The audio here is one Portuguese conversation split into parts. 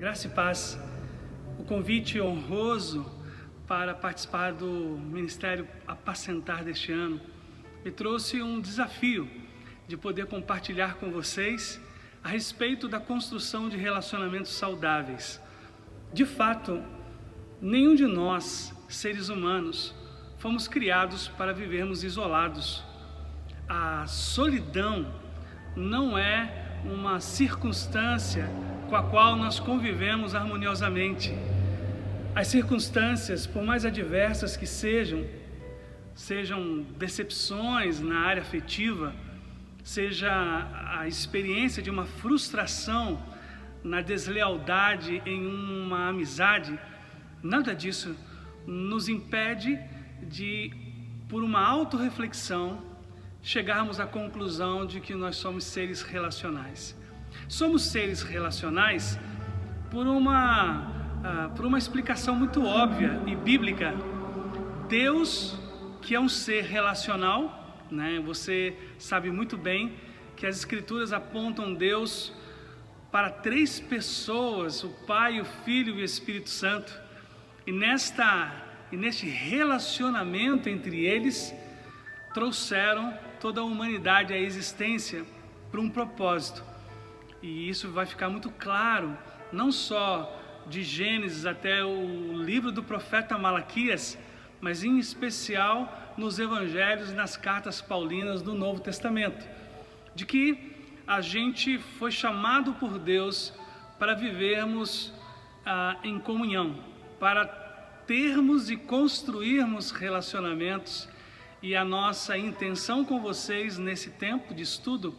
Graça e paz. O convite honroso para participar do Ministério Apacentar deste ano me trouxe um desafio de poder compartilhar com vocês a respeito da construção de relacionamentos saudáveis. De fato, nenhum de nós, seres humanos, fomos criados para vivermos isolados. A solidão não é uma circunstância com a qual nós convivemos harmoniosamente. As circunstâncias, por mais adversas que sejam decepções na área afetiva, seja a experiência de uma frustração na deslealdade em uma amizade, nada disso nos impede de, por uma autorreflexão, chegarmos à conclusão de que nós somos seres relacionais. Somos seres relacionais por uma explicação muito óbvia e bíblica. Deus, que é um ser relacional, né? Você sabe muito bem que as Escrituras apontam Deus para 3 pessoas, o Pai, o Filho e o Espírito Santo. E neste relacionamento entre eles, trouxeram toda a humanidade à existência por um propósito. E isso vai ficar muito claro, não só de Gênesis até o livro do profeta Malaquias, mas em especial nos evangelhos e nas cartas paulinas do Novo Testamento, de que a gente foi chamado por Deus para vivermos em comunhão, para termos e construirmos relacionamentos. E a nossa intenção com vocês nesse tempo de estudo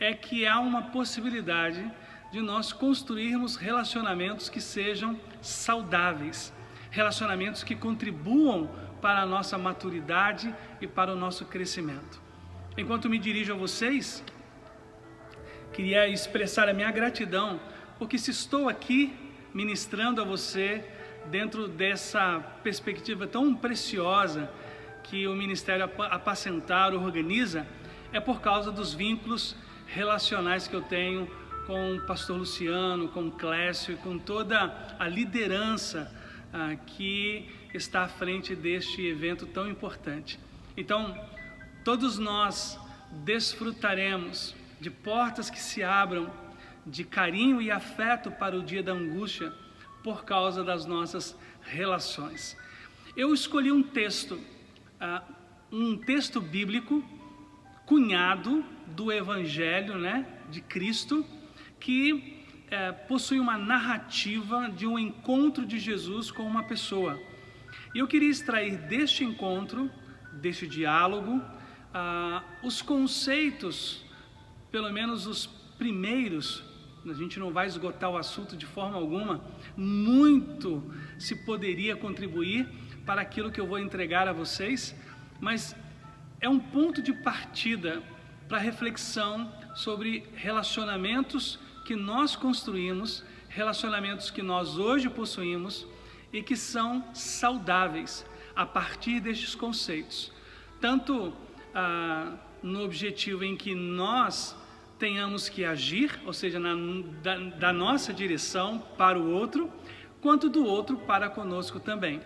é que há uma possibilidade de nós construirmos relacionamentos que sejam saudáveis, relacionamentos que contribuam para a nossa maturidade e para o nosso crescimento. Enquanto me dirijo a vocês, queria expressar a minha gratidão, porque se estou aqui ministrando a você dentro dessa perspectiva tão preciosa que o Ministério Apacentar organiza, é por causa dos vínculos relacionais que eu tenho com o pastor Luciano, com o Clécio e com toda a liderança que está à frente deste evento tão importante. Então, todos nós desfrutaremos de portas que se abram, de carinho e afeto para o dia da angústia, por causa das nossas relações. Eu escolhi um texto bíblico, cunhado do Evangelho, de Cristo, que possui uma narrativa de um encontro de Jesus com uma pessoa. E eu queria extrair deste encontro, deste diálogo, os conceitos, pelo menos os primeiros. A gente não vai esgotar o assunto de forma alguma, muito se poderia contribuir para aquilo que eu vou entregar a vocês, mas é um ponto de partida para reflexão sobre relacionamentos que nós construímos, relacionamentos que nós hoje possuímos e que são saudáveis a partir destes conceitos, tanto no objetivo em que nós tenhamos que agir, ou seja, da nossa direção para o outro, quanto do outro para conosco também.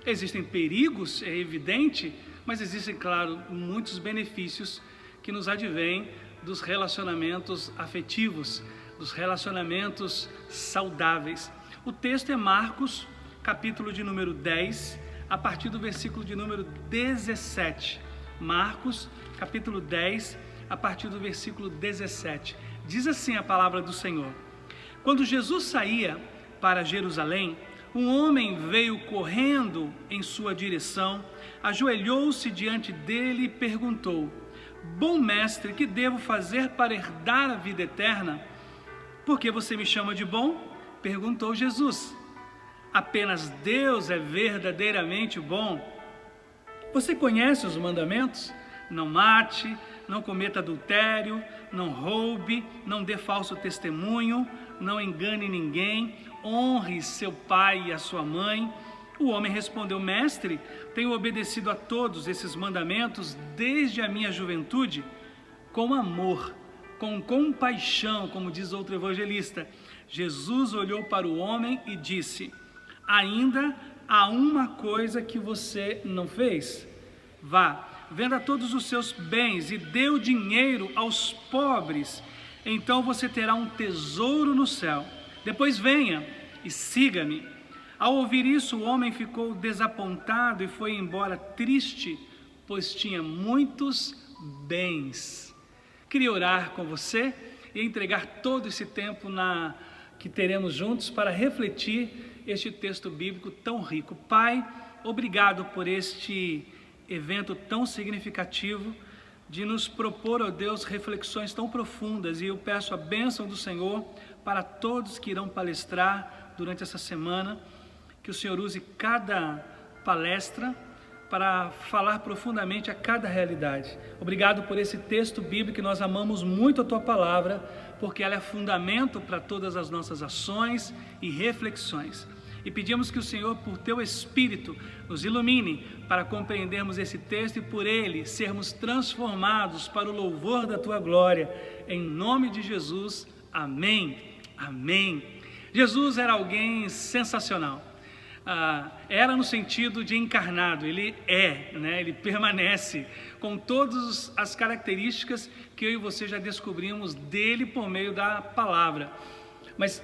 Existem perigos, é evidente, mas existem, claro, muitos benefícios que nos advêm dos relacionamentos afetivos, dos relacionamentos saudáveis. O texto é Marcos, capítulo de número 10, a partir do versículo de número 17. Marcos, capítulo 10, a partir do versículo 17. Diz assim a palavra do Senhor: Quando Jesus saía para Jerusalém, um homem veio correndo em sua direção, ajoelhou-se diante dele e perguntou: Bom mestre, que devo fazer para herdar a vida eterna? Por que você me chama de bom? Perguntou Jesus. Apenas Deus é verdadeiramente bom. Você conhece os mandamentos? Não mate, não cometa adultério, não roube, não dê falso testemunho, não engane ninguém, honre seu pai e a sua mãe. O homem respondeu: Mestre, tenho obedecido a todos esses mandamentos desde a minha juventude. Com amor, com compaixão, como diz outro evangelista, Jesus olhou para o homem e disse: ainda há uma coisa que você não fez. Vá, venda todos os seus bens e dê o dinheiro aos pobres, então você terá um tesouro no céu. Depois venha e siga-me. Ao ouvir isso, o homem ficou desapontado e foi embora triste, pois tinha muitos bens. Queria orar com você e entregar todo esse tempo que teremos juntos para refletir este texto bíblico tão rico. Pai, obrigado por este evento tão significativo de nos propor, ó Deus, reflexões tão profundas, e eu peço a bênção do Senhor para todos que irão palestrar durante essa semana, que o Senhor use cada palestra para falar profundamente a cada realidade. Obrigado por esse texto bíblico, que nós amamos muito a Tua Palavra, porque ela é fundamento para todas as nossas ações e reflexões. E pedimos que o Senhor, por Teu Espírito, nos ilumine para compreendermos esse texto e por ele sermos transformados para o louvor da Tua glória. Em nome de Jesus, amém, amém. Jesus era alguém sensacional. Era no sentido de encarnado, ele ele permanece com todas as características que eu e você já descobrimos dele por meio da palavra. Mas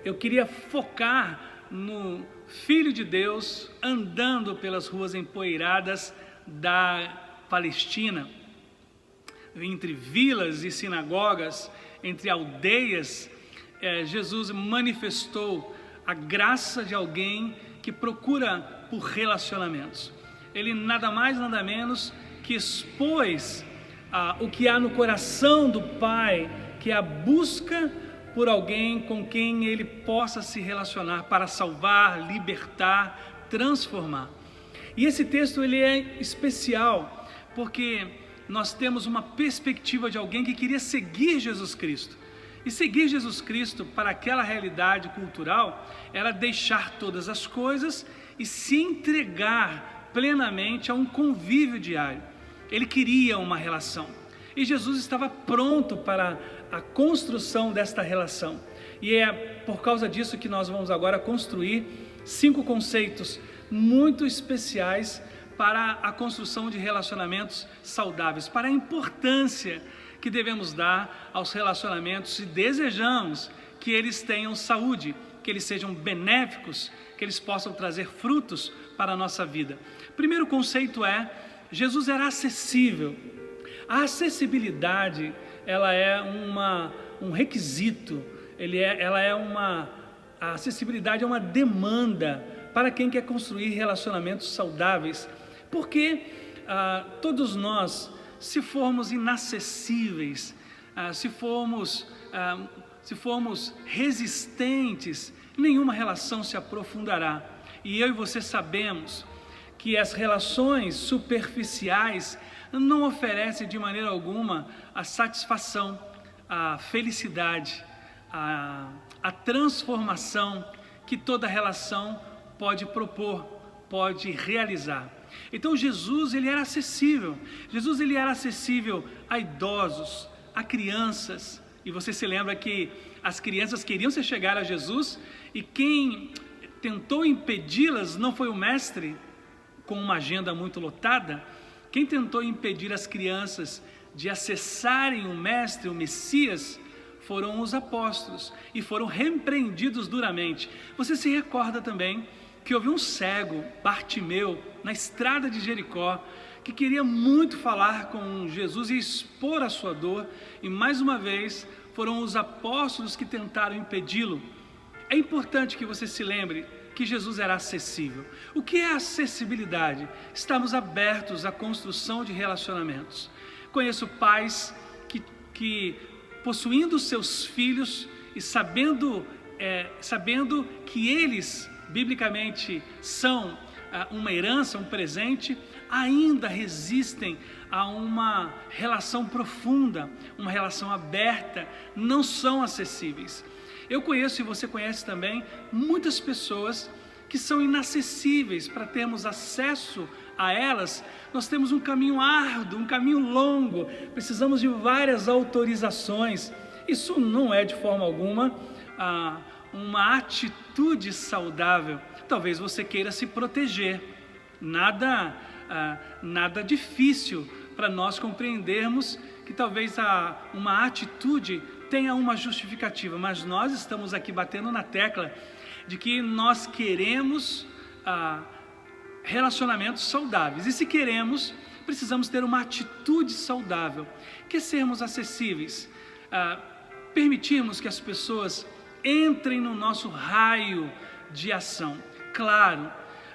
eu queria focar no Filho de Deus andando pelas ruas empoeiradas da Palestina, entre vilas e sinagogas, entre aldeias. Jesus manifestou a graça de alguém que procura por relacionamentos. Ele nada mais, nada menos que expôs o que há no coração do Pai, que é a busca por alguém com quem ele possa se relacionar para salvar, libertar, transformar. E esse texto ele é especial porque nós temos uma perspectiva de alguém que queria seguir Jesus Cristo. E seguir Jesus Cristo para aquela realidade cultural era deixar todas as coisas e se entregar plenamente a um convívio diário. Ele queria uma relação e Jesus estava pronto para a construção desta relação. E é por causa disso que nós vamos agora construir 5 conceitos muito especiais para a construção de relacionamentos saudáveis, para a importância que devemos dar aos relacionamentos se desejamos que eles tenham saúde, que eles sejam benéficos, que eles possam trazer frutos para a nossa vida. Primeiro conceito Jesus era acessível. A acessibilidade, ela é um requisito, a acessibilidade é uma demanda para quem quer construir relacionamentos saudáveis, porque todos nós, se formos inacessíveis, se formos resistentes, nenhuma relação se aprofundará. E eu e você sabemos que as relações superficiais não oferecem de maneira alguma a satisfação, a felicidade, a transformação que toda relação pode propor, pode realizar. Então Jesus ele era acessível. Jesus ele era acessível a idosos, a crianças. E você se lembra que as crianças queriam se chegar a Jesus e quem tentou impedi-las não foi o mestre com uma agenda muito lotada. Quem tentou impedir as crianças de acessarem o mestre, o Messias, foram os apóstolos e foram repreendidos duramente. Você se recorda também que houve um cego, Bartimeu, na estrada de Jericó, que queria muito falar com Jesus e expor a sua dor, e mais uma vez foram os apóstolos que tentaram impedi-lo. É importante que você se lembre que Jesus era acessível. O que é acessibilidade? Estamos abertos à construção de relacionamentos. Conheço pais que possuindo seus filhos e sabendo que eles biblicamente são uma herança, um presente, ainda resistem a uma relação profunda, uma relação aberta, não são acessíveis. Eu conheço, e você conhece também, muitas pessoas que são inacessíveis. Para termos acesso a elas, nós temos um caminho árduo, um caminho longo, precisamos de várias autorizações. Isso não é de forma alguma uma atitude saudável. Talvez você queira se proteger. Nada difícil para nós compreendermos que talvez uma atitude tenha uma justificativa, mas nós estamos aqui batendo na tecla de que nós queremos relacionamentos saudáveis, e se queremos, precisamos ter uma atitude saudável, que é sermos acessíveis, permitirmos que as pessoas entrem no nosso raio de ação. Claro,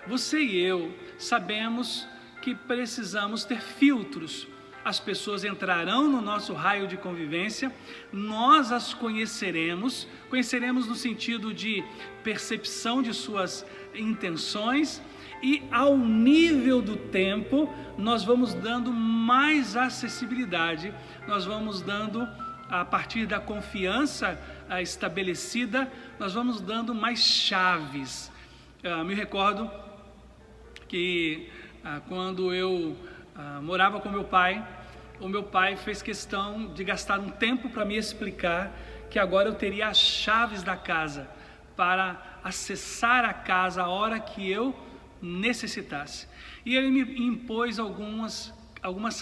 você e eu sabemos que precisamos ter filtros. As pessoas entrarão no nosso raio de convivência, nós as conheceremos no sentido de percepção de suas intenções, e ao nível do tempo nós vamos dando mais acessibilidade, nós vamos dando, a partir da confiança estabelecida, nós vamos dando mais chaves. Me recordo que quando eu morava com meu pai, o meu pai fez questão de gastar um tempo para me explicar que agora eu teria as chaves da casa para acessar a casa a hora que eu necessitasse. E ele me impôs algumas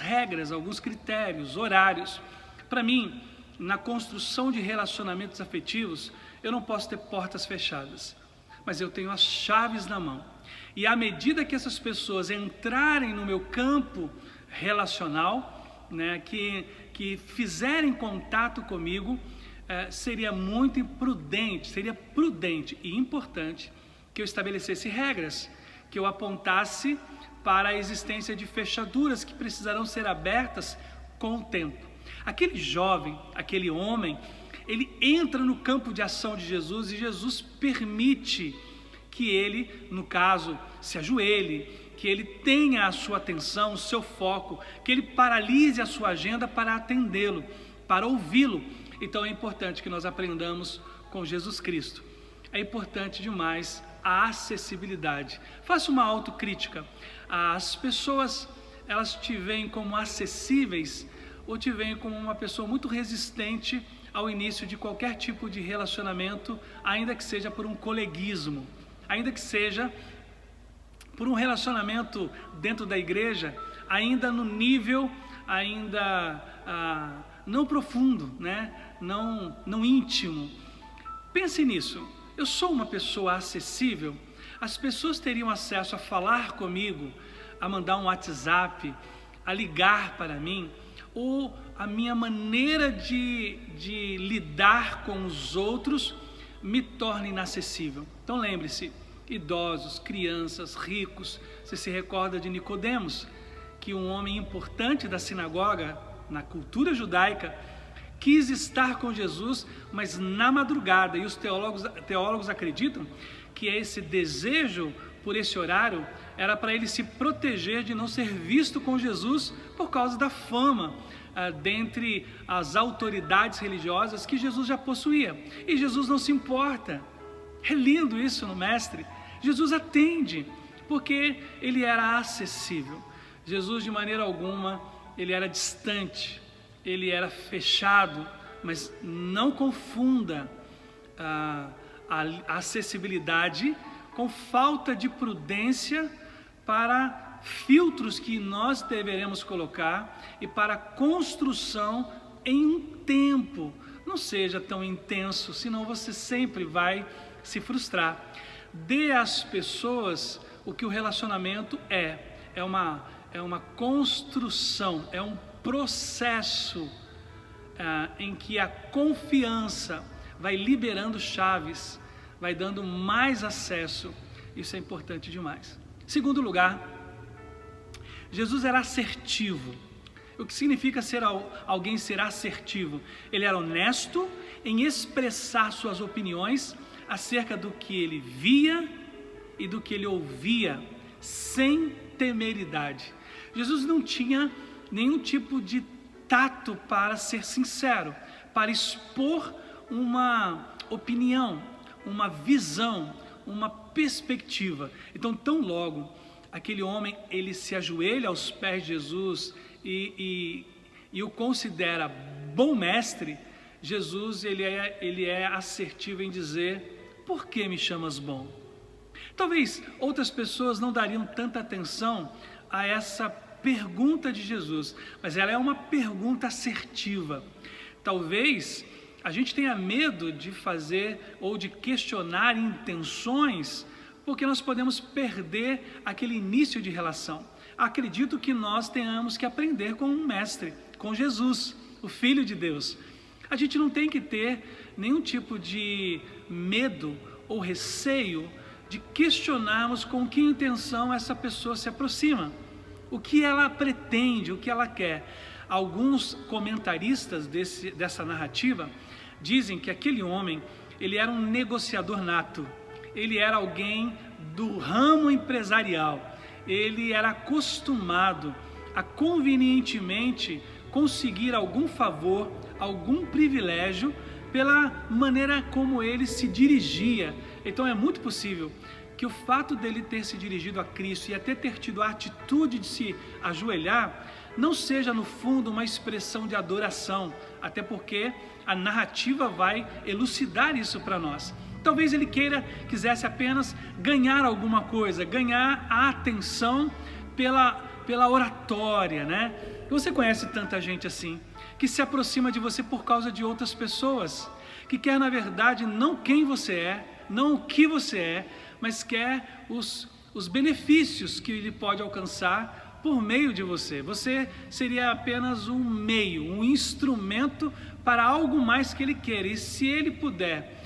regras, alguns critérios, horários. Para mim, na construção de relacionamentos afetivos, eu não posso ter portas fechadas, mas eu tenho as chaves na mão. E à medida que essas pessoas entrarem no meu campo relacional, né, que fizerem contato comigo, seria muito prudente e importante que eu estabelecesse regras, que eu apontasse para a existência de fechaduras que precisarão ser abertas com o tempo. Aquele jovem, aquele homem, ele entra no campo de ação de Jesus, e Jesus permite que ele, no caso, se ajoelhe, que ele tenha a sua atenção, o seu foco, que ele paralise a sua agenda para atendê-lo, para ouvi-lo. Então é importante que nós aprendamos com Jesus Cristo. É importante demais a acessibilidade. Faça uma autocrítica. As pessoas, elas te veem como acessíveis ou te veem como uma pessoa muito resistente ao início de qualquer tipo de relacionamento, ainda que seja por um coleguismo, ainda que seja por um relacionamento dentro da igreja, ainda no nível não profundo, né? não íntimo. Pense nisso. Eu sou uma pessoa acessível? As pessoas teriam acesso a falar comigo, a mandar um WhatsApp, a ligar para mim? Ou a minha maneira de lidar com os outros me torna inacessível? Então lembre-se, idosos, crianças, ricos. Você se recorda de Nicodemos, que um homem importante da sinagoga, na cultura judaica, quis estar com Jesus, mas na madrugada, e os teólogos acreditam que esse desejo por esse horário era para ele se proteger de não ser visto com Jesus por causa da fama dentre as autoridades religiosas que Jesus já possuía. E Jesus não se importa. É lindo isso no Mestre. Jesus atende, porque ele era acessível. Jesus, de maneira alguma, ele era distante, ele era fechado, mas não confunda a acessibilidade com falta de prudência para filtros que nós deveremos colocar e para construção em um tempo. Não seja tão intenso, senão você sempre vai se frustrar. Dê às pessoas o que o relacionamento é uma construção, é um processo em que a confiança vai liberando chaves, vai dando mais acesso. Isso é importante demais. Segundo lugar, Jesus era assertivo. O que significa alguém ser assertivo? Ele era honesto em expressar suas opiniões acerca do que ele via e do que ele ouvia, sem temeridade. Jesus não tinha nenhum tipo de tato para ser sincero, para expor uma opinião, uma visão, uma perspectiva. Então, tão logo aquele homem ele se ajoelha aos pés de Jesus e o considera bom mestre, Jesus ele é assertivo em dizer: por que me chamas bom? Talvez outras pessoas não dariam tanta atenção a essa pergunta de Jesus, mas ela é uma pergunta assertiva. Talvez a gente tenha medo de fazer ou de questionar intenções, porque nós podemos perder aquele início de relação. Acredito que nós tenhamos que aprender com um mestre, com Jesus, o Filho de Deus. A gente não tem que ter nenhum tipo de medo ou receio de questionarmos com que intenção essa pessoa se aproxima, o que ela pretende, o que ela quer. Alguns comentaristas dessa narrativa dizem que aquele homem, ele era um negociador nato, ele era alguém do ramo empresarial, ele era acostumado a convenientemente conseguir algum favor, algum privilégio pela maneira como ele se dirigia. Então é muito possível que o fato dele ter se dirigido a Cristo e até ter tido a atitude de se ajoelhar não seja no fundo uma expressão de adoração, até porque a narrativa vai elucidar isso para nós. Talvez ele quisesse apenas ganhar alguma coisa, ganhar a atenção pela oratória, né? Você conhece tanta gente assim, que se aproxima de você por causa de outras pessoas, que quer na verdade não quem você é, não o que você é, mas quer os benefícios que ele pode alcançar por meio de você. Você seria apenas um meio, um instrumento para algo mais que ele queira. E se ele puder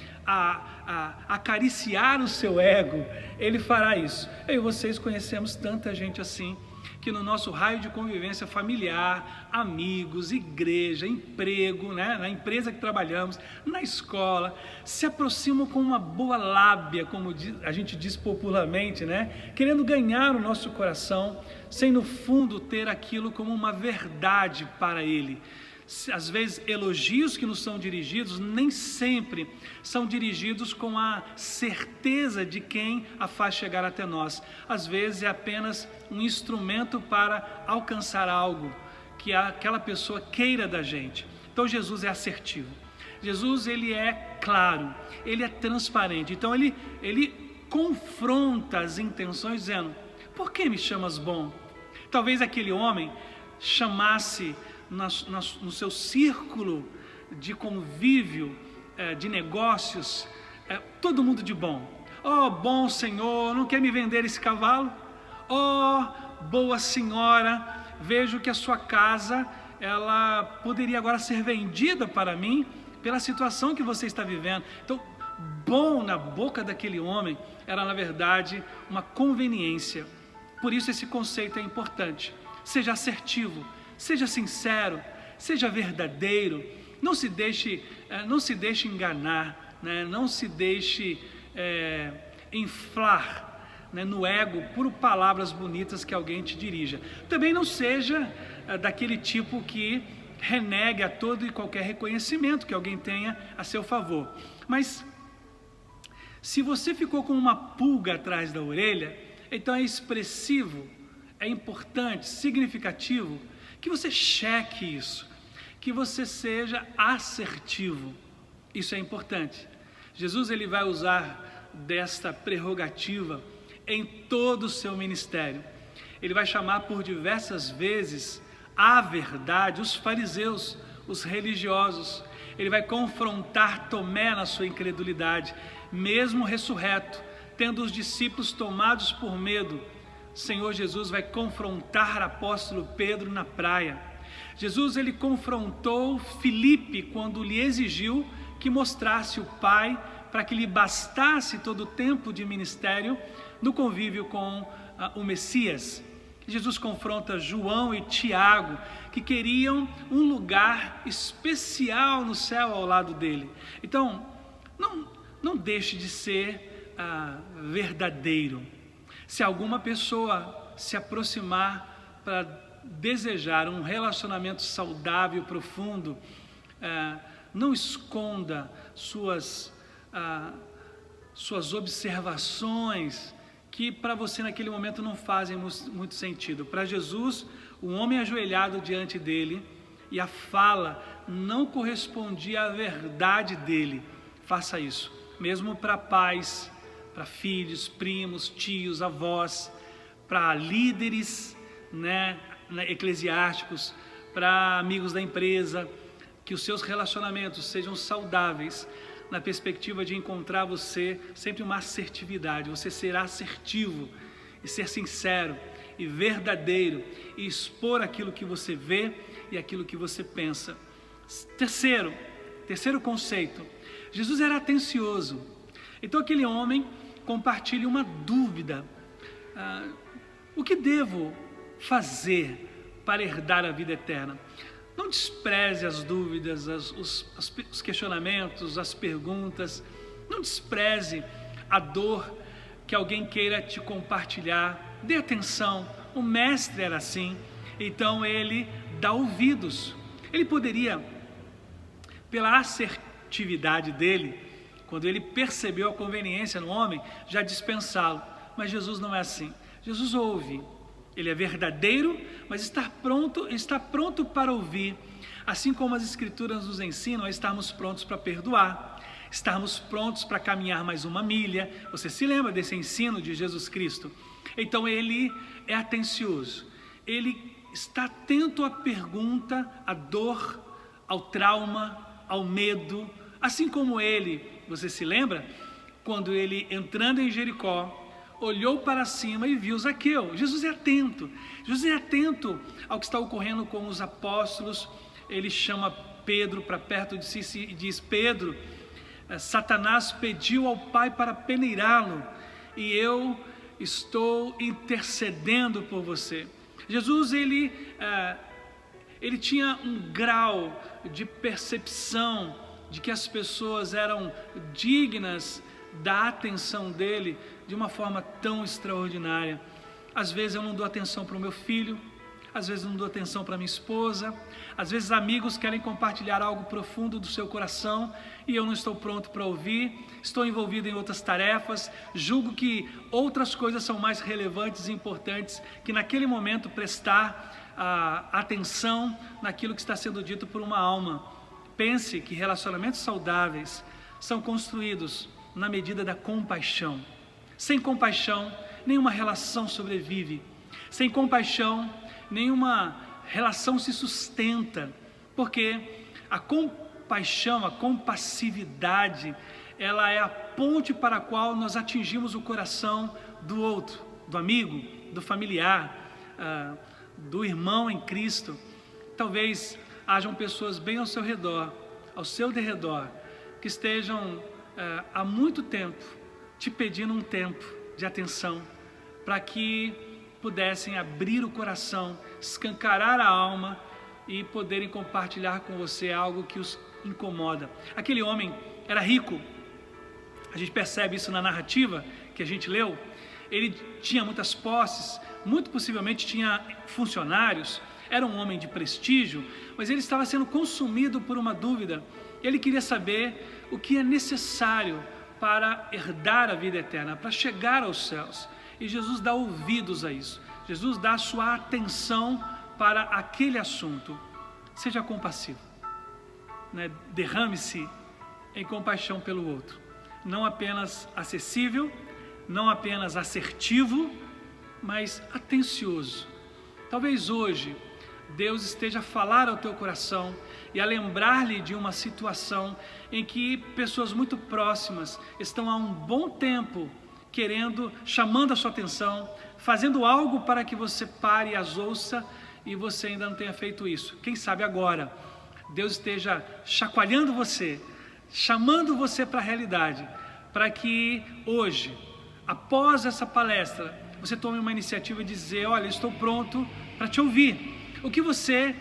acariciar o seu ego, ele fará isso. Eu e vocês conhecemos tanta gente assim, que no nosso raio de convivência familiar, amigos, igreja, emprego, né, na empresa que trabalhamos, na escola, se aproximam com uma boa lábia, como a gente diz popularmente, né, querendo ganhar o nosso coração, sem no fundo ter aquilo como uma verdade para ele. Às vezes elogios que nos são dirigidos nem sempre são dirigidos com a certeza de quem a faz chegar até nós. Às vezes é apenas um instrumento para alcançar algo que aquela pessoa queira da gente. Então Jesus é assertivo, Jesus ele é claro, ele é transparente. Então ele confronta as intenções dizendo: por que me chamas bom? Talvez aquele homem chamasse no seu círculo de convívio, de negócios, todo mundo de bom. Oh, bom senhor, não quer me vender esse cavalo? Oh, boa senhora, vejo que a sua casa, ela poderia agora ser vendida para mim, pela situação que você está vivendo. Então, bom na boca daquele homem, era na verdade uma conveniência. Por isso esse conceito é importante. Seja assertivo, seja sincero, seja verdadeiro, não se deixe enganar, né? Não se deixe inflar, né, no ego por palavras bonitas que alguém te dirija. Também não seja daquele tipo que renegue a todo e qualquer reconhecimento que alguém tenha a seu favor. Mas se você ficou com uma pulga atrás da orelha, então é expressivo, é importante, significativo que você cheque isso, que você seja assertivo. Isso é importante. Jesus ele vai usar desta prerrogativa em todo o seu ministério. Ele vai chamar por diversas vezes à verdade os fariseus, os religiosos. Ele vai confrontar Tomé na sua incredulidade, mesmo ressurreto, tendo os discípulos tomados por medo. Senhor Jesus vai confrontar o apóstolo Pedro na praia. Jesus ele confrontou Filipe quando lhe exigiu que mostrasse o Pai para que lhe bastasse todo o tempo de ministério no convívio com o Messias. Jesus confronta João e Tiago, que queriam um lugar especial no céu ao lado dele. Então, não deixe de ser verdadeiro. Se alguma pessoa se aproximar para desejar um relacionamento saudável e profundo, não esconda suas observações que para você naquele momento não fazem muito sentido. Para Jesus, um homem ajoelhado diante dele e a fala não correspondia à verdade dele, faça isso, mesmo para pais, para filhos, primos, tios, avós, para líderes, eclesiásticos, para amigos da empresa, que os seus relacionamentos sejam saudáveis, na perspectiva de encontrar você sempre uma assertividade, você ser assertivo e ser sincero e verdadeiro e expor aquilo que você vê e aquilo que você pensa. Terceiro conceito, Jesus era atencioso. Então aquele homem compartilha uma dúvida: o que devo fazer para herdar a vida eterna? Não despreze as dúvidas, os questionamentos, as perguntas. Não despreze a dor que alguém queira te compartilhar. Dê atenção. O mestre era assim, então ele dá ouvidos. Ele poderia, pela assertividade dele, quando ele percebeu a conveniência no homem, já dispensá-lo. Mas Jesus não é assim. Jesus ouve. Ele é verdadeiro, mas está pronto para ouvir, assim como as Escrituras nos ensinam a estarmos prontos para perdoar, estarmos prontos para caminhar mais uma milha. Você se lembra desse ensino de Jesus Cristo? Então ele é atencioso, ele está atento à pergunta, à dor, ao trauma, ao medo, assim como ele, você se lembra? Quando ele, entrando em Jericó, olhou para cima e viu Zaqueu. Jesus é atento ao que está ocorrendo com os apóstolos. Ele chama Pedro para perto de si e diz: Pedro, Satanás pediu ao Pai para peneirá-lo, e eu estou intercedendo por você. Jesus, ele tinha um grau de percepção de que as pessoas eram dignas da atenção dele de uma forma tão extraordinária. Às vezes eu não dou atenção para o meu filho, às vezes eu não dou atenção para minha esposa, às vezes amigos querem compartilhar algo profundo do seu coração e eu não estou pronto para ouvir, estou envolvido em outras tarefas, julgo que outras coisas são mais relevantes e importantes que naquele momento prestar atenção naquilo que está sendo dito por uma alma. Pense que relacionamentos saudáveis são construídos na medida da compaixão. Sem compaixão, nenhuma relação sobrevive. Sem compaixão, nenhuma relação se sustenta. Porque a compaixão, a compassividade, ela é a ponte para a qual nós atingimos o coração do outro, do amigo, do familiar, do irmão em Cristo. Talvez hajam pessoas bem ao seu redor, ao seu derredor, que estejam há muito tempo te pedindo um tempo de atenção, para que pudessem abrir o coração, escancarar a alma e poderem compartilhar com você algo que os incomoda. Aquele homem era rico, a gente percebe isso na narrativa que a gente leu. Ele tinha muitas posses, muito possivelmente tinha funcionários, era um homem de prestígio, mas ele estava sendo consumido por uma dúvida. Ele queria saber o que é necessário para herdar a vida eterna, para chegar aos céus. E Jesus dá ouvidos a isso. Jesus dá a sua atenção para aquele assunto. Seja compassivo, derrame-se em compaixão pelo outro. Não apenas acessível, não apenas assertivo, mas atencioso. Talvez hoje Deus esteja a falar ao teu coração e a lembrar-lhe de uma situação em que pessoas muito próximas estão há um bom tempo chamando a sua atenção, fazendo algo para que você pare e as ouça, e você ainda não tenha feito isso. Quem sabe agora Deus esteja chacoalhando você, chamando você para a realidade, para que hoje, após essa palestra, você tome uma iniciativa de dizer: olha, estou pronto para te ouvir. O que você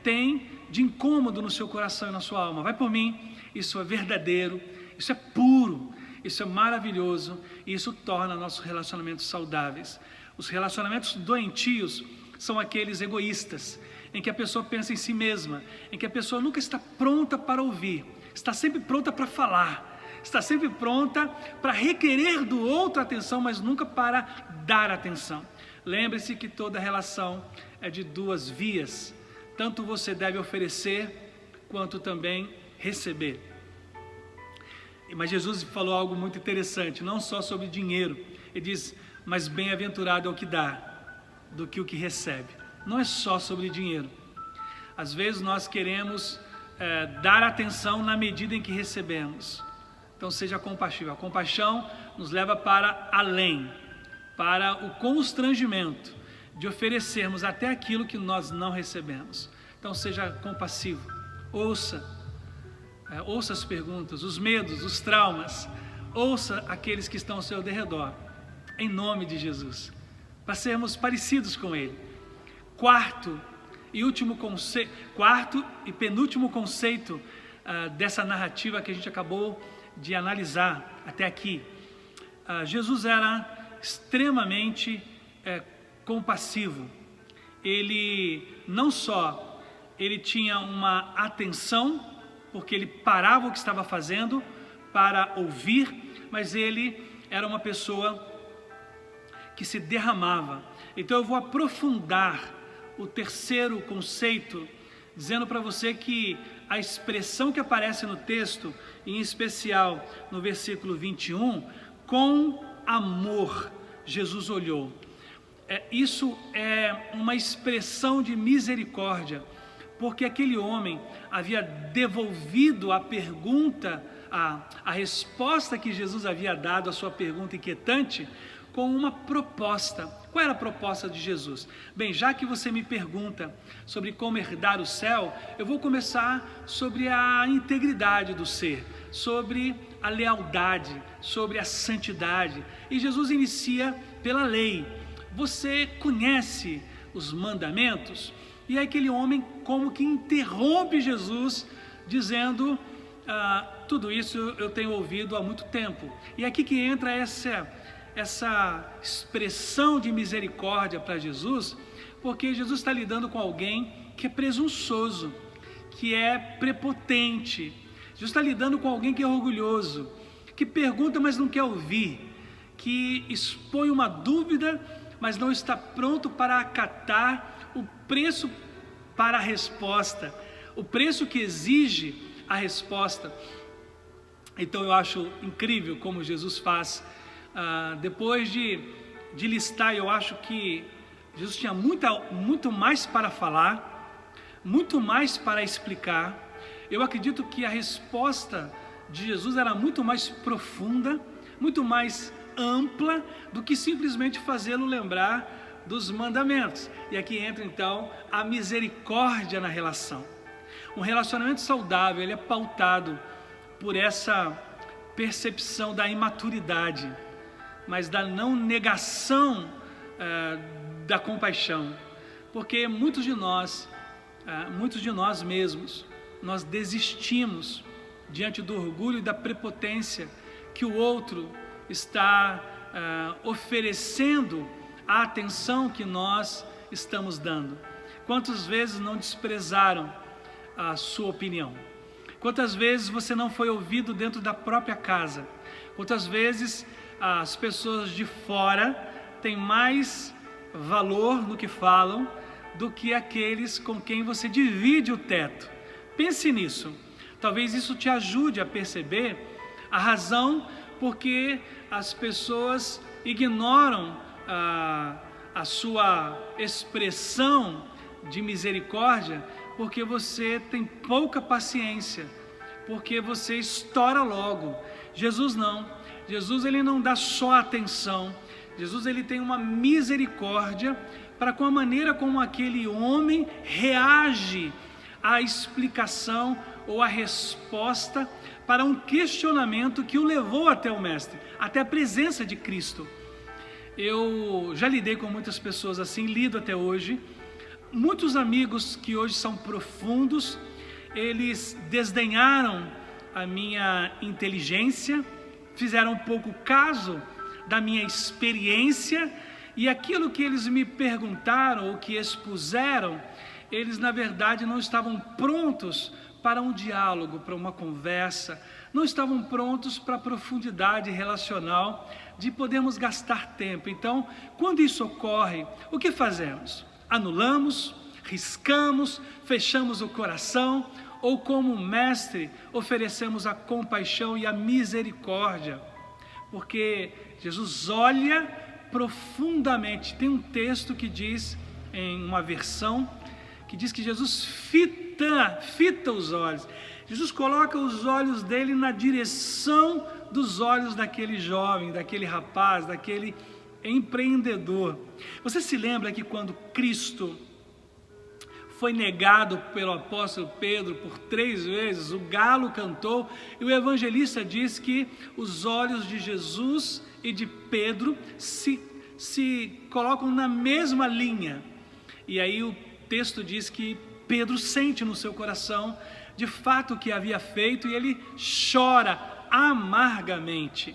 tem de incômodo no seu coração e na sua alma? Vai por mim. Isso é verdadeiro, isso é puro, isso é maravilhoso, e isso torna nossos relacionamentos saudáveis. Os relacionamentos doentios são aqueles egoístas, em que a pessoa pensa em si mesma, em que a pessoa nunca está pronta para ouvir, está sempre pronta para falar, está sempre pronta para requerer do outro atenção, mas nunca para dar atenção. Lembre-se que toda relação é de duas vias. tanto você deve oferecer, quanto também receber. Mas Jesus falou algo muito interessante, não só sobre dinheiro. Ele diz, mas bem-aventurado é o que dá, do que o que recebe. Não é só sobre dinheiro. Às vezes nós queremos dar atenção na medida em que recebemos. Então seja compassivo. A compaixão nos leva para além, para o constrangimento de oferecermos até aquilo que nós não recebemos. Então seja compassivo, ouça as perguntas, os medos, os traumas, ouça aqueles que estão ao seu derredor, em nome de Jesus, para sermos parecidos com Ele. Quarto e penúltimo conceito dessa narrativa que a gente acabou de analisar até aqui. Jesus era extremamente compassivo. Ele não só tinha uma atenção, porque ele parava o que estava fazendo para ouvir, mas ele era uma pessoa que se derramava. Então eu vou aprofundar o terceiro conceito, dizendo para você que a expressão que aparece no texto, em especial no versículo 21, com amor Jesus olhou. Isso é uma expressão de misericórdia, porque aquele homem havia devolvido a pergunta, a resposta que Jesus havia dado à sua pergunta inquietante, com uma proposta. Qual era a proposta de Jesus? Bem, já que você me pergunta sobre como herdar o céu, eu vou começar sobre a integridade do ser, sobre a lealdade, sobre a santidade. E Jesus inicia pela lei. Você conhece os mandamentos? E aquele homem como que interrompe Jesus, dizendo, tudo isso eu tenho ouvido há muito tempo. E aqui que entra essa expressão de misericórdia para Jesus, porque Jesus está lidando com alguém que é presunçoso, que é prepotente. Jesus está lidando com alguém que é orgulhoso, que pergunta, mas não quer ouvir, que expõe uma dúvida, mas não está pronto para acatar o preço para a resposta, o preço que exige a resposta. Então eu acho incrível como Jesus faz. Depois de listar, eu acho que Jesus tinha muito mais para falar, muito mais para explicar. Eu acredito que a resposta de Jesus era muito mais profunda, muito mais ampla do que simplesmente fazê-lo lembrar dos mandamentos. E aqui entra então a misericórdia na relação. Um relacionamento saudável, ele é pautado por essa percepção da imaturidade, mas da não negação da compaixão, porque muitos de nós mesmos, nós desistimos diante do orgulho e da prepotência que o outro está oferecendo a atenção que nós estamos dando. Quantas vezes não desprezaram a sua opinião? Quantas vezes você não foi ouvido dentro da própria casa? Quantas vezes as pessoas de fora têm mais valor no que falam do que aqueles com quem você divide o teto? Pense nisso. Talvez isso te ajude a perceber a razão porque as pessoas ignoram a sua expressão de misericórdia, porque você tem pouca paciência, porque você estoura logo. Jesus não. Jesus, ele não dá só atenção. Jesus, ele tem uma misericórdia para com a maneira como aquele homem reage à explicação ou à resposta para um questionamento que o levou até o Mestre, até a presença de Cristo. Eu já lidei com muitas pessoas assim, lido até hoje. Muitos amigos que hoje são profundos, eles desdenharam a minha inteligência, fizeram pouco caso da minha experiência, e aquilo que eles me perguntaram ou que expuseram, eles na verdade não estavam prontos para um diálogo, para uma conversa, não estavam prontos para a profundidade relacional de podermos gastar tempo. Então, quando isso ocorre, o que fazemos? Anulamos, riscamos, fechamos o coração, ou como mestre, oferecemos a compaixão e a misericórdia? Porque Jesus olha profundamente. Tem um texto que diz, em uma versão, que diz que Jesus fita os olhos. Jesus coloca os olhos dele na direção dos olhos daquele jovem, daquele rapaz, daquele empreendedor. Você se lembra que quando Cristo foi negado pelo apóstolo Pedro por 3 vezes, o galo cantou, e o evangelista diz que os olhos de Jesus e de Pedro se colocam na mesma linha. E aí o texto diz que Pedro sente no seu coração de fato o que havia feito, e ele chora amargamente.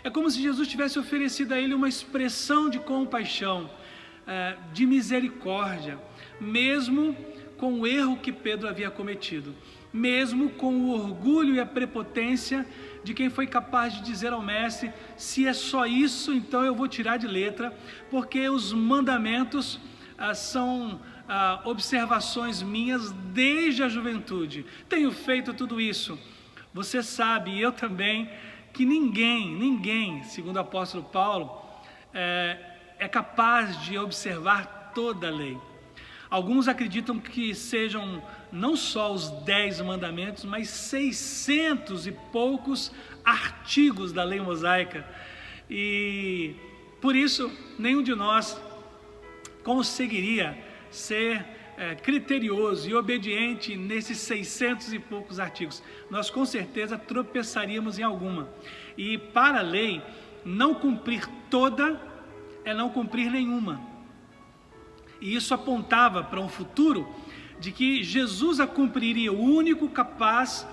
É como se Jesus tivesse oferecido a ele uma expressão de compaixão, de misericórdia, mesmo com o erro que Pedro havia cometido, mesmo com o orgulho e a prepotência de quem foi capaz de dizer ao mestre: se é só isso, então eu vou tirar de letra, porque os mandamentos são observações minhas desde a juventude, tenho feito tudo isso. Você sabe, e eu também, que ninguém, segundo o apóstolo Paulo, é capaz de observar toda a lei. Alguns acreditam que sejam não só os 10 mandamentos, mas 600 e poucos artigos da lei mosaica, e por isso nenhum de nós conseguiria ser criterioso e obediente nesses 600 e poucos artigos. Nós com certeza tropeçaríamos em alguma, e para a lei, não cumprir toda é não cumprir nenhuma. E isso apontava para um futuro de que Jesus a cumpriria, o único capaz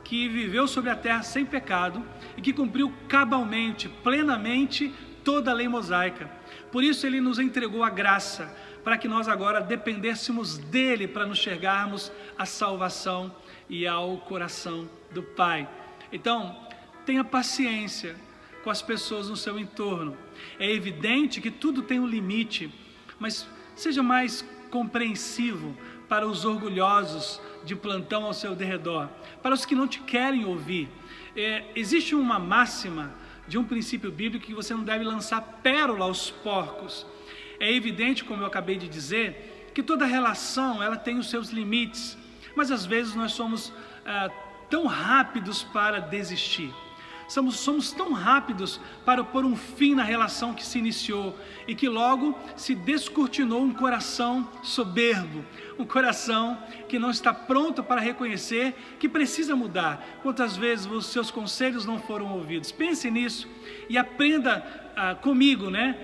que viveu sobre a terra sem pecado e que cumpriu cabalmente, plenamente toda a lei mosaica. Por isso ele nos entregou a graça, para que nós agora dependêssemos dele para nos chegarmos à salvação e ao coração do Pai. Então, tenha paciência com as pessoas no seu entorno. É evidente que tudo tem um limite, mas seja mais compreensivo para os orgulhosos de plantão ao seu derredor, para os que não te querem ouvir. Existe uma máxima de um princípio bíblico que você não deve lançar pérola aos porcos. É evidente, como eu acabei de dizer, que toda relação ela tem os seus limites, mas às vezes nós somos tão rápidos para desistir. Somos tão rápidos para pôr um fim na relação que se iniciou e que logo se descortinou um coração soberbo, um coração que não está pronto para reconhecer que precisa mudar. Quantas vezes os seus conselhos não foram ouvidos? Pense nisso e aprenda comigo, né?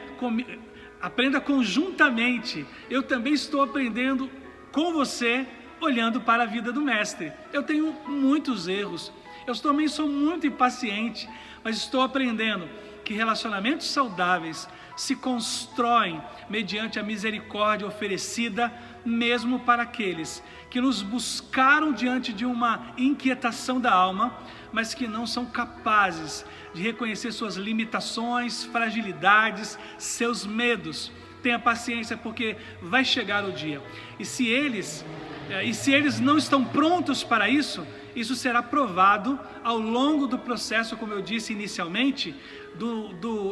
Aprenda conjuntamente. Eu também estou aprendendo com você, olhando para a vida do mestre. Eu tenho muitos erros. Eu também sou muito impaciente, mas estou aprendendo que relacionamentos saudáveis se constroem mediante a misericórdia oferecida mesmo para aqueles que nos buscaram diante de uma inquietação da alma, mas que não são capazes de reconhecer suas limitações, fragilidades, seus medos. Tenha paciência, porque vai chegar o dia. E se eles não estão prontos para isso, isso será provado ao longo do processo, como eu disse inicialmente,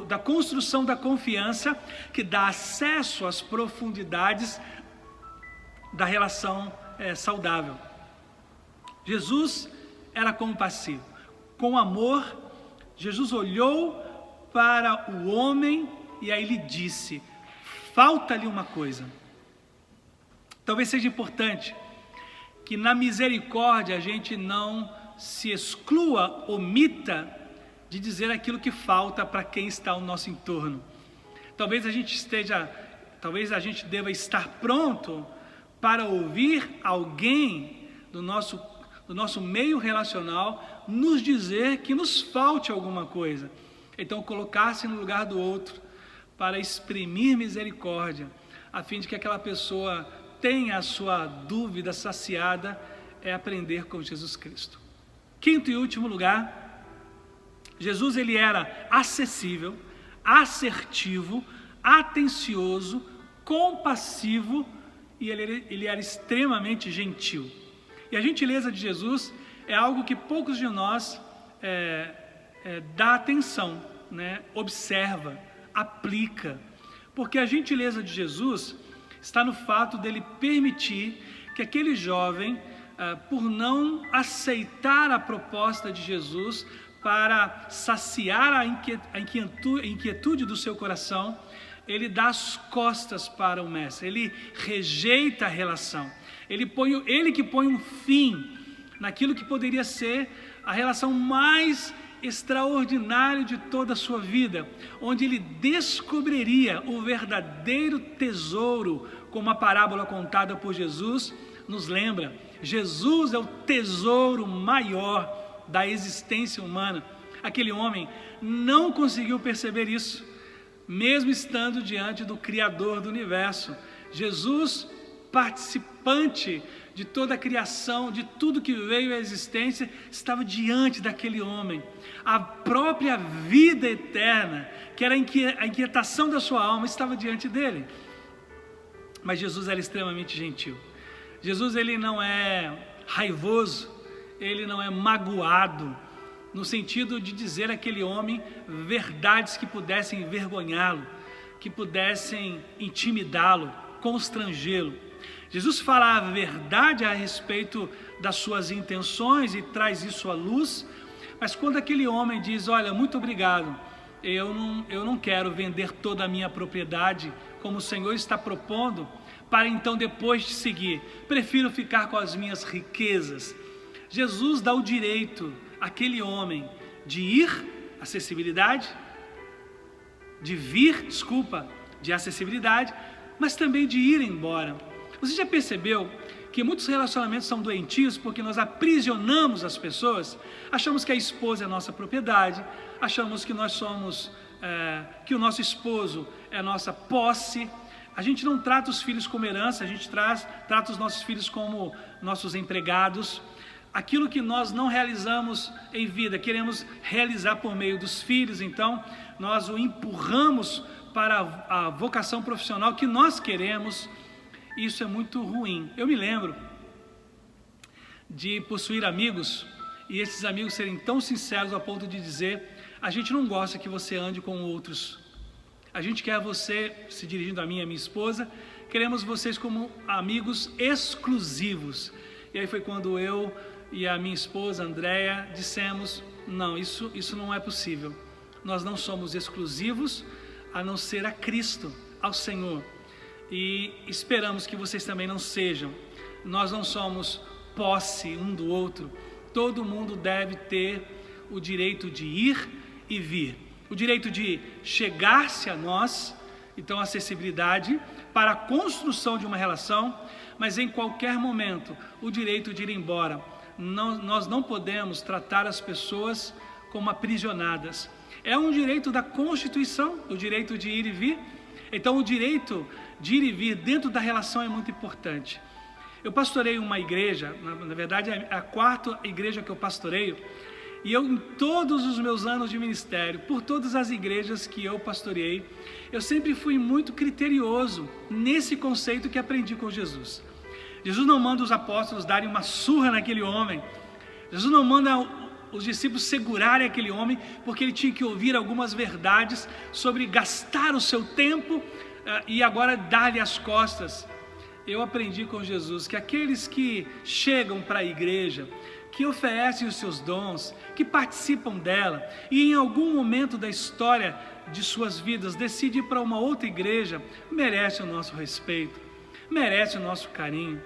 da construção da confiança, que dá acesso às profundidades da relação saudável. Jesus era compassivo. Com amor, Jesus olhou para o homem e aí lhe disse: falta-lhe uma coisa. Talvez seja importante que na misericórdia a gente não se exclua, omita de dizer aquilo que falta para quem está ao nosso entorno. Talvez a gente deva estar pronto para ouvir alguém do nosso meio relacional nos dizer que nos falte alguma coisa. Então colocar-se no lugar do outro para exprimir misericórdia, a fim de que aquela pessoa tenha a sua dúvida saciada, é aprender com Jesus Cristo. Quinto e último lugar, Jesus ele era acessível, assertivo, atencioso, compassivo e ele era extremamente gentil. E a gentileza de Jesus é algo que poucos de nós dá atenção, né? Observa, aplica, porque a gentileza de Jesus está no fato dele permitir que aquele jovem, por não aceitar a proposta de Jesus para saciar a inquietude do seu coração, ele dá as costas para o mestre, ele rejeita a relação, ele que põe um fim naquilo que poderia ser a relação mais extraordinária de toda a sua vida, onde ele descobriria o verdadeiro tesouro, como a parábola contada por Jesus nos lembra. Jesus é o tesouro maior da existência humana. Aquele homem não conseguiu perceber isso, mesmo estando diante do Criador do universo. Jesus, participante de toda a criação, de tudo que veio à existência, estava diante daquele homem. A própria vida eterna, que era a inquietação da sua alma, estava diante dele. Mas Jesus era extremamente gentil. Jesus, ele não é raivoso, ele não é magoado, no sentido de dizer àquele homem verdades que pudessem envergonhá-lo, que pudessem intimidá-lo, constrangê-lo. Jesus fala a verdade a respeito das suas intenções e traz isso à luz, mas quando aquele homem diz: olha, muito obrigado, eu não quero vender toda a minha propriedade, como o Senhor está propondo, para então depois te seguir, prefiro ficar com as minhas riquezas. Jesus dá o direito àquele homem de ir, acessibilidade, de acessibilidade, mas também de ir embora. Você já percebeu que muitos relacionamentos são doentios porque nós aprisionamos as pessoas? Achamos que a esposa é a nossa propriedade, achamos que nós somos, que o nosso esposo é a nossa posse. A gente não trata os filhos como herança, a gente trata os nossos filhos como nossos empregados. Aquilo que nós não realizamos em vida, queremos realizar por meio dos filhos, então nós o empurramos para a vocação profissional que nós queremos. Isso é muito ruim. Eu me lembro de possuir amigos e esses amigos serem tão sinceros ao ponto de dizer: a gente não gosta que você ande com outros, a gente quer você, se dirigindo a mim e a minha esposa, queremos vocês como amigos exclusivos. E aí foi quando eu e a minha esposa, Andréia, dissemos: não, isso não é possível, nós não somos exclusivos a não ser a Cristo, ao Senhor, e esperamos que vocês também não sejam. Nós não somos posse um do outro, todo mundo deve ter o direito de ir e vir, o direito de chegar-se a nós, então acessibilidade para a construção de uma relação, mas em qualquer momento o direito de ir embora. Nós não podemos tratar as pessoas como aprisionadas. É um direito da Constituição, o direito de ir e vir. Então o direito de ir e vir dentro da relação é muito importante. Eu pastorei uma igreja, na verdade é a quarta igreja que eu pastoreio, e eu, em todos os meus anos de ministério, por todas as igrejas que eu pastoreei, eu sempre fui muito criterioso nesse conceito que aprendi com Jesus. Jesus não manda os apóstolos darem uma surra naquele homem, Jesus não manda os discípulos segurarem aquele homem, porque ele tinha que ouvir algumas verdades sobre gastar o seu tempo e agora dar-lhe as costas. Eu aprendi com Jesus que aqueles que chegam para a igreja, que oferecem os seus dons, que participam dela e em algum momento da história de suas vidas decidem ir para uma outra igreja, merecem o nosso respeito, merecem o nosso carinho.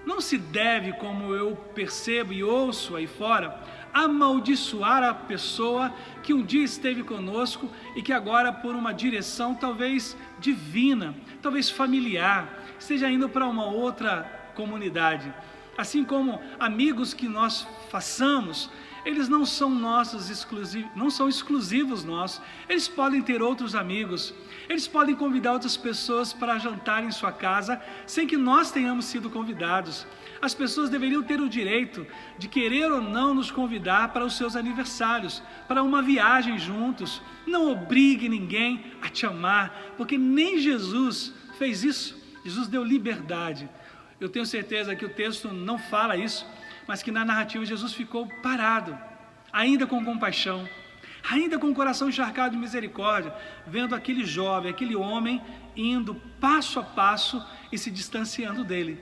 Não se deve, como eu percebo e ouço aí fora, amaldiçoar a pessoa que um dia esteve conosco e que agora, por uma direção talvez divina, talvez familiar, esteja indo para uma outra comunidade. Assim como amigos que nós façamos, eles não são nossos exclusivos, não são exclusivos nossos. Eles podem ter outros amigos, eles podem convidar outras pessoas para jantar em sua casa, sem que nós tenhamos sido convidados. As pessoas deveriam ter o direito de querer ou não nos convidar para os seus aniversários, para uma viagem juntos. Não obrigue ninguém a te amar, porque nem Jesus fez isso. Jesus deu liberdade. Eu tenho certeza que o texto não fala isso, mas que na narrativa Jesus ficou parado, ainda com compaixão, ainda com o coração encharcado de misericórdia, vendo aquele jovem, aquele homem indo passo a passo e se distanciando dele.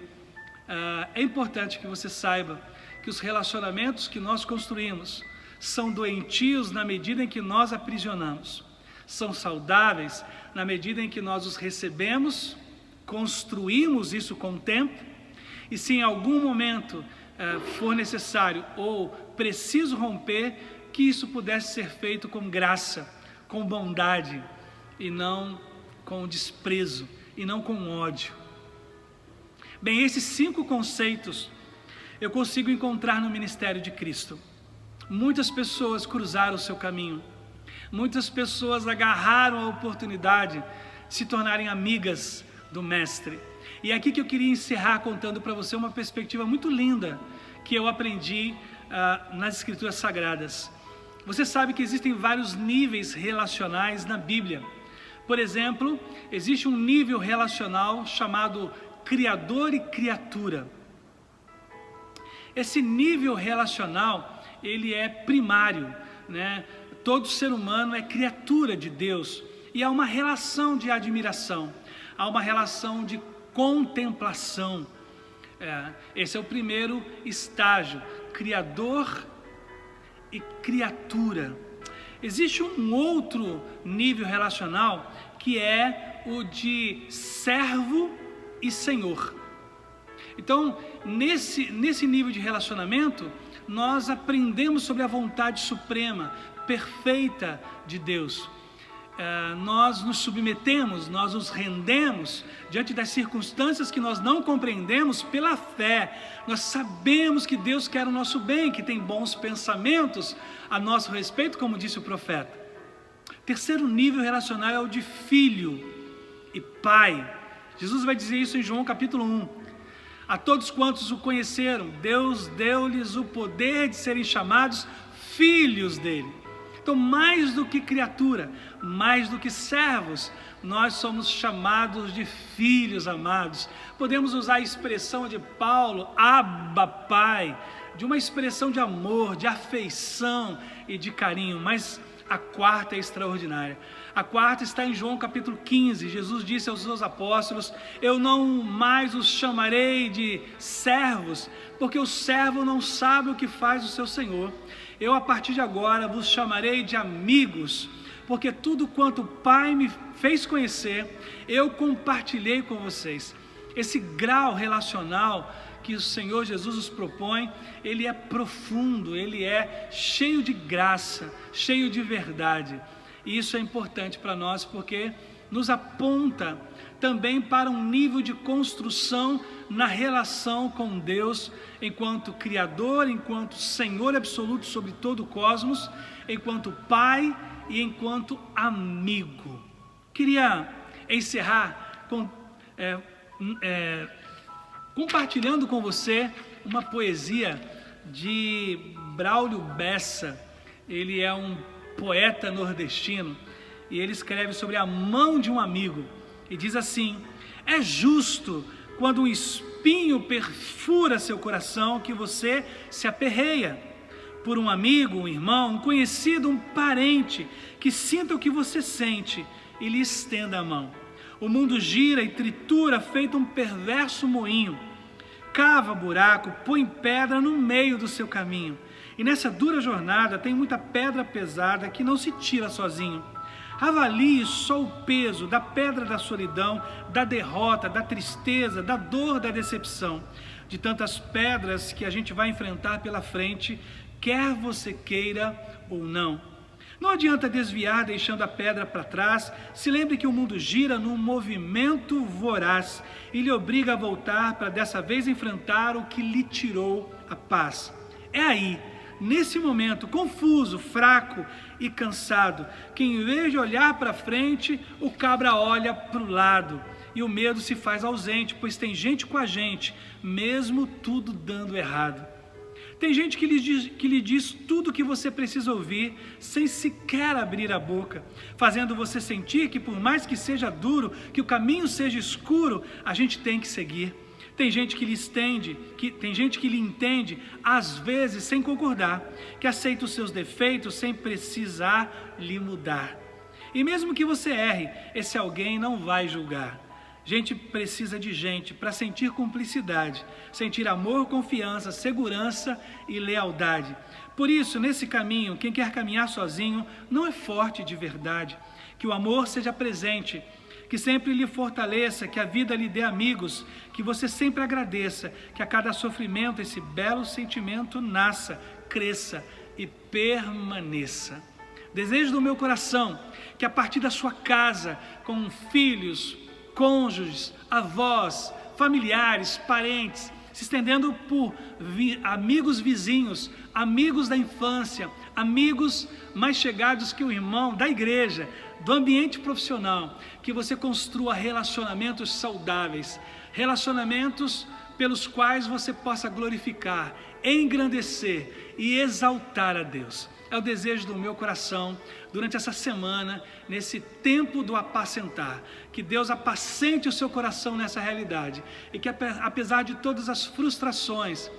É importante que você saiba que os relacionamentos que nós construímos são doentios na medida em que nós aprisionamos, são saudáveis na medida em que nós os recebemos, construímos isso com o tempo, e se em algum momento for necessário ou preciso romper, que isso pudesse ser feito com graça, com bondade, e não com desprezo, e não com ódio. Bem, esses 5 conceitos eu consigo encontrar no ministério de Cristo. Muitas pessoas cruzaram o seu caminho, muitas pessoas agarraram a oportunidade de se tornarem amigas do Mestre. E é aqui que eu queria encerrar contando para você uma perspectiva muito linda que eu aprendi nas Escrituras Sagradas. Você sabe que existem vários níveis relacionais na Bíblia. Por exemplo, existe um nível relacional chamado Criador e Criatura. Esse nível relacional, ele é primário, né? Todo ser humano é criatura de Deus e há uma relação de admiração, há uma relação de contemplação. Esse é o primeiro estágio, Criador e criatura. Existe um outro nível relacional que é o de servo e senhor. Então, nesse nível de relacionamento, nós aprendemos sobre a vontade suprema, perfeita de Deus. Nós nos submetemos, nós nos rendemos diante das circunstâncias que nós não compreendemos pela fé. Nós sabemos que Deus quer o nosso bem, que tem bons pensamentos a nosso respeito, como disse o profeta. Terceiro nível relacional é o de filho e pai. Jesus vai dizer isso em João capítulo 1. A todos quantos o conheceram, Deus deu-lhes o poder de serem chamados filhos dele. Então, mais do que criatura, mais do que servos, nós somos chamados de filhos amados. Podemos usar a expressão de Paulo, Abba, Pai, de uma expressão de amor, de afeição e de carinho, mas a quarta é extraordinária. A quarta está em João capítulo 15. Jesus disse aos seus apóstolos: eu não mais os chamarei de servos, porque o servo não sabe o que faz o seu senhor. Eu a partir de agora vos chamarei de amigos, porque tudo quanto o Pai me fez conhecer, eu compartilhei com vocês. Esse grau relacional que o Senhor Jesus nos propõe, ele é profundo, ele é cheio de graça, cheio de verdade. E isso é importante para nós porque nos aponta também para um nível de construção na relação com Deus, enquanto Criador, enquanto Senhor absoluto sobre todo o cosmos, enquanto Pai e enquanto amigo. Queria encerrar compartilhando com você uma poesia de Braulio Bessa. Ele é um poeta nordestino e ele escreve sobre a mão de um amigo e diz assim: é justo quando um espinho perfura seu coração que você se aperreia por um amigo, um irmão, um conhecido, um parente que sinta o que você sente e lhe estenda a mão. O mundo gira e tritura feito um perverso moinho, cava buraco, põe pedra no meio do seu caminho. E nessa dura jornada tem muita pedra pesada que não se tira sozinho. Avalie só o peso da pedra da solidão, da derrota, da tristeza, da dor, da decepção, de tantas pedras que a gente vai enfrentar pela frente, quer você queira ou não. Não adianta desviar deixando a pedra para trás. Se lembre que o mundo gira num movimento voraz e lhe obriga a voltar para dessa vez enfrentar o que lhe tirou a paz. É aí, nesse momento confuso, fraco e cansado, que em vez de olhar para frente, o cabra olha para o lado e o medo se faz ausente, pois tem gente com a gente, mesmo tudo dando errado. Tem gente que lhe diz tudo o que você precisa ouvir, sem sequer abrir a boca, fazendo você sentir que, por mais que seja duro, que o caminho seja escuro, a gente tem que seguir. Tem gente que lhe entende, às vezes sem concordar, que aceita os seus defeitos sem precisar lhe mudar. E mesmo que você erre, esse alguém não vai julgar. Gente precisa de gente para sentir cumplicidade, sentir amor, confiança, segurança e lealdade. Por isso, nesse caminho, quem quer caminhar sozinho não é forte de verdade. Que o amor seja presente, que sempre lhe fortaleça, que a vida lhe dê amigos, que você sempre agradeça, que a cada sofrimento esse belo sentimento nasça, cresça e permaneça. Desejo do meu coração que a partir da sua casa, com filhos, cônjuges, avós, familiares, parentes, se estendendo por amigos vizinhos, amigos da infância, amigos mais chegados que o irmão, da igreja, do ambiente profissional, que você construa relacionamentos saudáveis, relacionamentos pelos quais você possa glorificar, engrandecer e exaltar a Deus. É o desejo do meu coração durante essa semana, nesse tempo do apacentar. Que Deus apacente o seu coração nessa realidade e que, apesar de todas as frustrações,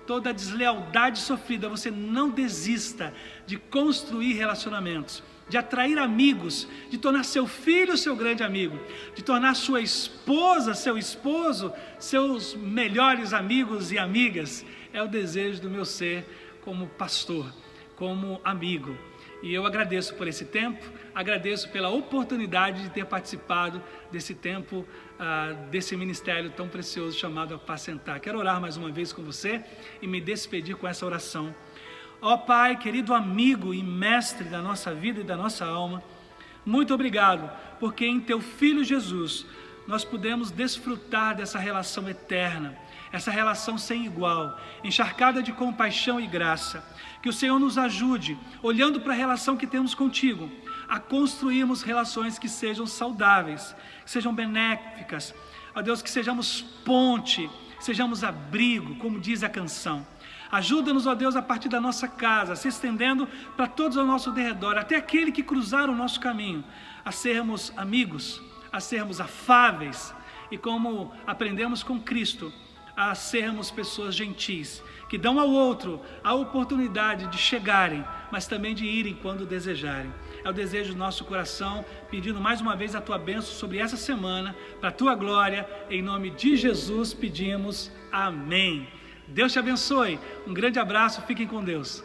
toda a deslealdade sofrida, você não desista de construir relacionamentos, de atrair amigos, de tornar seu filho seu grande amigo, de tornar sua esposa, seu esposo, seus melhores amigos e amigas. É o desejo do meu ser como pastor, como amigo. E eu agradeço por esse tempo, agradeço pela oportunidade de ter participado desse tempo, desse ministério tão precioso chamado Apacentar. Quero orar mais uma vez com você e me despedir com essa oração. Ó Pai, querido amigo e mestre da nossa vida e da nossa alma, muito obrigado, porque em Teu Filho Jesus nós podemos desfrutar dessa relação eterna, essa relação sem igual, encharcada de compaixão e graça. Que o Senhor nos ajude, olhando para a relação que temos contigo, a construirmos relações que sejam saudáveis, que sejam benéficas. Ó Deus, que sejamos ponte, sejamos abrigo, como diz a canção. Ajuda-nos, ó Deus, a partir da nossa casa, se estendendo para todos ao nosso derredor, até aquele que cruzar o nosso caminho, a sermos amigos, a sermos afáveis e, como aprendemos com Cristo, a sermos pessoas gentis, que dão ao outro a oportunidade de chegarem, mas também de irem quando desejarem. É o desejo do nosso coração, pedindo mais uma vez a Tua bênção sobre essa semana, para a Tua glória, em nome de Jesus pedimos, amém. Deus te abençoe, um grande abraço, fiquem com Deus.